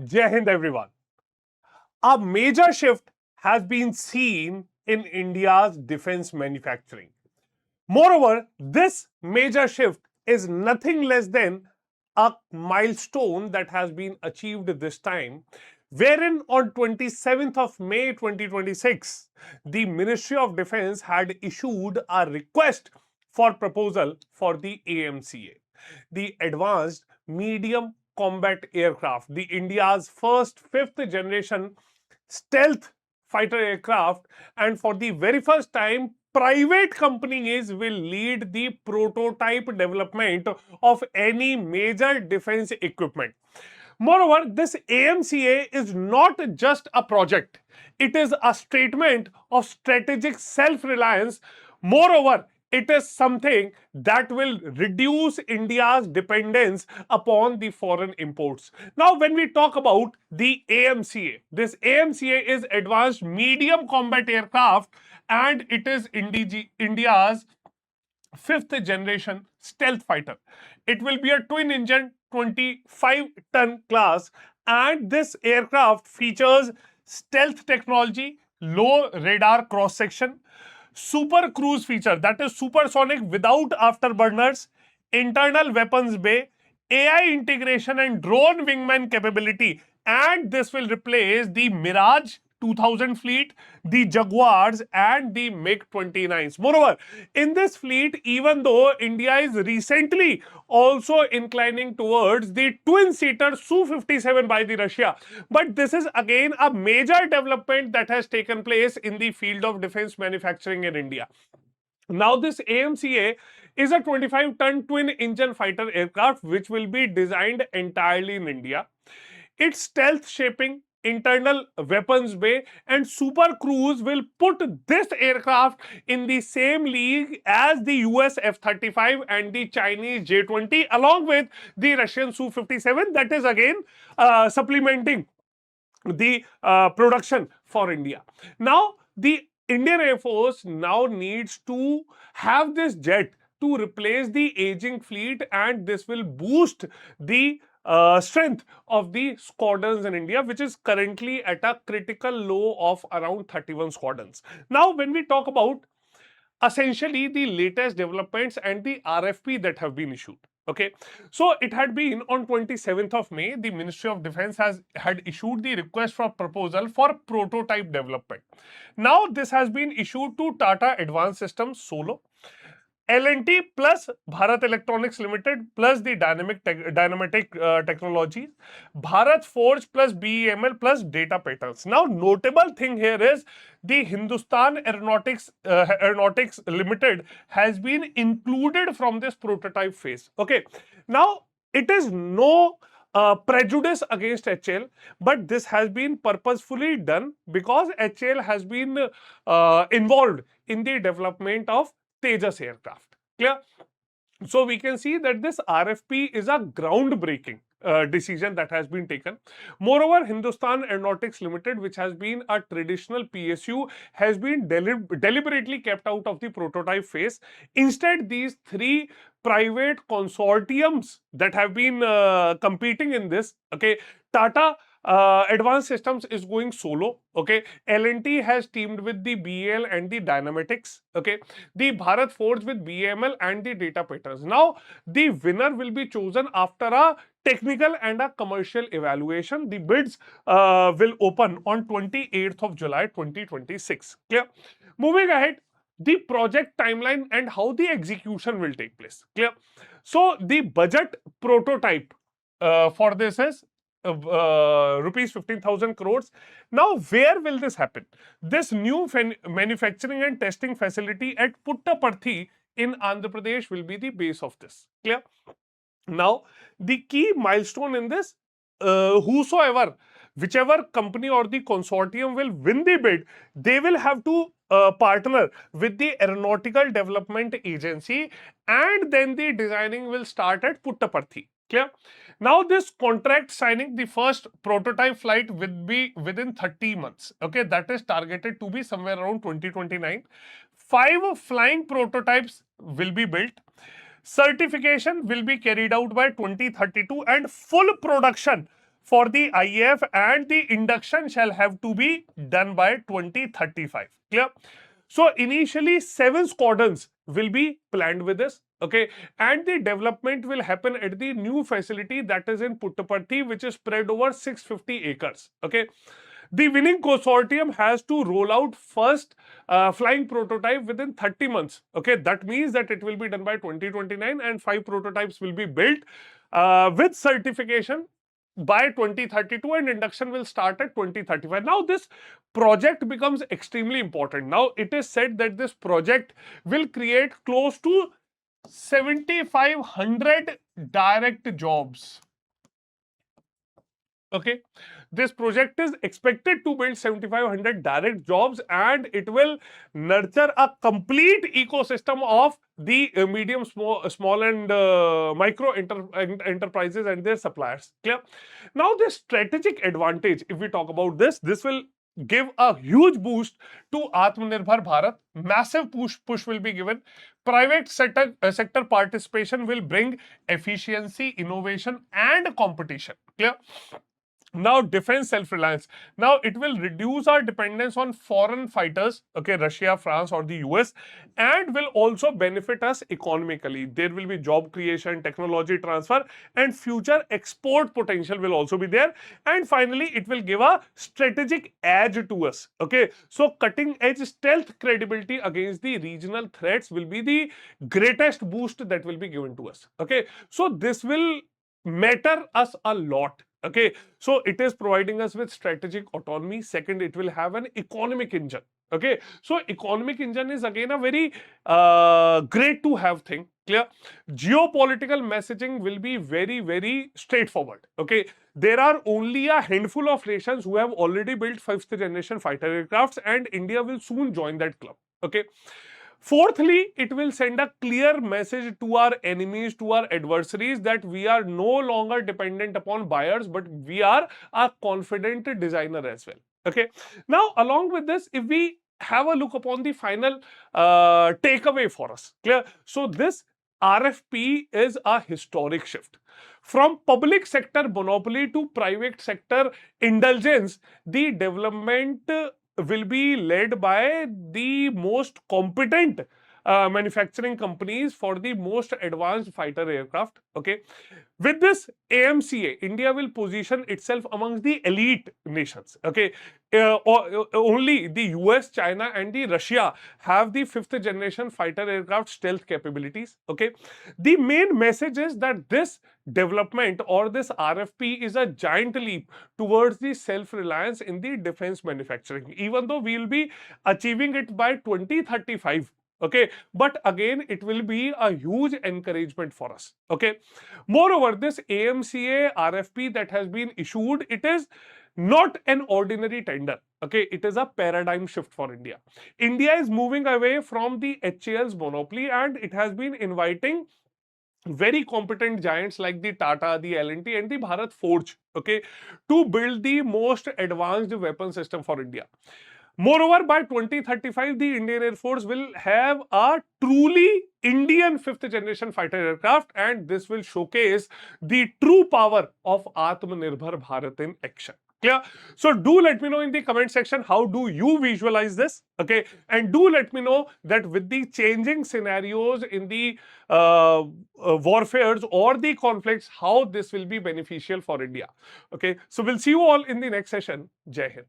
Jai Hind, everyone. A major shift has been seen in India's defense manufacturing. Moreover, this major shift is nothing less than a milestone that has been achieved this time, wherein on 27th of May 2026, the Ministry of Defense had issued a request for proposal for the AMCA, the Advanced Medium Combat Aircraft, the India's first fifth generation stealth fighter aircraft, and for the very first time private companies will lead the prototype development of any major defense equipment. Moreover, this AMCA is not just a project, it is a statement of strategic self-reliance. Moreover, it is something that will reduce India's dependence upon the foreign imports. Now, when we talk about the AMCA, this AMCA is Advanced Medium Combat Aircraft, and it is India's fifth generation stealth fighter. It will be a twin engine 25-ton class, and this aircraft features stealth technology, low radar cross section, super cruise feature, that is supersonic without afterburners, internal weapons bay, AI integration and drone wingman capability, and this will replace the Mirage 2000 fleet, the Jaguars and the MiG-29s. Moreover, in this fleet, even though India is recently also inclining towards the twin-seater Su-57 by the Russia, but this is again a major development that has taken place in the field of defense manufacturing in India. Now, this AMCA is a 25-ton twin-engine fighter aircraft which will be designed entirely in India. Its stealth shaping, internal weapons bay and super cruise will put this aircraft in the same league as the US F-35 and the Chinese J-20 along with the Russian Su-57, that is again supplementing the production for India. Now, the Indian Air Force now needs to have this jet to replace the aging fleet, and this will boost the strength of the squadrons in India, which is currently at a critical low of around 31 squadrons. Now, when we talk about essentially the latest developments and the RFP that have been issued. Okay, so it had been on 27th of May, the Ministry of Defense had issued the request for proposal for prototype development. Now, this has been issued to Tata Advanced Systems Solo, L&T plus Bharat Electronics Limited plus the Dynamic Technologies, Bharat Forge plus BEML plus Data Patterns. Now, notable thing here is the Hindustan Aeronautics Limited has been included from this prototype phase. Okay, now it is no prejudice against HAL, but this has been purposefully done because HAL has been involved in the development of Tejas aircraft. Clear? So we can see that this RFP is a groundbreaking decision that has been taken. Moreover, Hindustan Aeronautics Limited, which has been a traditional PSU, has been deliberately kept out of the prototype phase. Instead, these three private consortiums that have been competing in this, okay, Tata Advanced Systems is going solo. Okay, L&T has teamed with the BEL and the Dynamatics. Okay, the Bharat Forge with BML and the Data Patterns. Now, the winner will be chosen after a technical and a commercial evaluation. The bids will open on 28th of July 2026. Clear? Moving ahead, the project timeline and how the execution will take place. Clear? So, the budget prototype for this is rupees 15,000 crores. Now, where will this happen? This new manufacturing and testing facility at Puttaparthi in Andhra Pradesh will be the base of this. Clear? Now, the key milestone in this, whichever company or the consortium will win the bid, they will have to partner with the Aeronautical Development Agency, and then the designing will start at Puttaparthi. Clear? Now, this contract signing, the first prototype flight will be within 30 months. Okay, that is targeted to be somewhere around 2029. 5 flying prototypes will be built. Certification will be carried out by 2032 and full production for the IAF, and the induction shall have to be done by 2035. Clear? So initially 7 squadrons will be planned with this. Okay, and the development will happen at the new facility that is in Puttaparthi, which is spread over 650 acres. Okay, the winning consortium has to roll out first flying prototype within 30 months. Okay, that means that it will be done by 2029 and 5 prototypes will be built with certification by 2032, and induction will start at 2035. Now this project becomes extremely important. Now it is said that this project will create close to 7,500 direct jobs. Okay, this project is expected to build 7,500 direct jobs, and it will nurture a complete ecosystem of the medium, small and micro enterprises and their suppliers. Clear? Now, this strategic advantage, if we talk about this will give a huge boost to Atmanirbhar Bharat. Massive push will be given. Private sector participation will bring efficiency, innovation, and competition. Clear? Now, defense self-reliance. Now, it will reduce our dependence on foreign fighters, okay, Russia, France, or the US, and will also benefit us economically. There will be job creation, technology transfer, and future export potential will also be there. And finally, it will give a strategic edge to us. Okay, so cutting edge stealth credibility against the regional threats will be the greatest boost that will be given to us. Okay, so this will matter us a lot. Okay, so it is providing us with strategic autonomy. Second, it will have an economic engine. Okay, so economic engine is again a very great to have thing. Clear? Geopolitical messaging will be very straightforward. Okay, there are only a handful of nations who have already built 5th generation fighter aircrafts, and India will soon join that club. Okay. Fourthly, it will send a clear message to our enemies, to our adversaries, that we are no longer dependent upon buyers, but we are a confident designer as well. Okay. Now, along with this, if we have a look upon the final takeaway for us, clear? So, this RFP is a historic shift. From public sector monopoly to private sector indulgence, the development will be led by the most competent manufacturing companies for the most advanced fighter aircraft. Okay, with this AMCA, India will position itself amongst the elite nations. Okay, only the US, China, and the Russia have the 5th generation fighter aircraft stealth capabilities. Okay, the main message is that this development or this RFP is a giant leap towards the self-reliance in the defense manufacturing, even though we will be achieving it by 2035. Okay, but again, it will be a huge encouragement for us. Okay, moreover, this AMCA RFP that has been issued, it is not an ordinary tender. Okay, it is a paradigm shift for India. India is moving away from the HAL's monopoly, and it has been inviting very competent giants like the Tata, the L&T, and the Bharat Forge, okay, to build the most advanced weapon system for India. Moreover, by 2035, the Indian Air Force will have a truly Indian 5th generation fighter aircraft, and this will showcase the true power of Atmanirbhar Bharat in action. Clear? So do let me know in the comment section, how do you visualize this? Okay, and do let me know that with the changing scenarios in the warfares or the conflicts, how this will be beneficial for India. Okay, so we'll see you all in the next session. Jai Hind.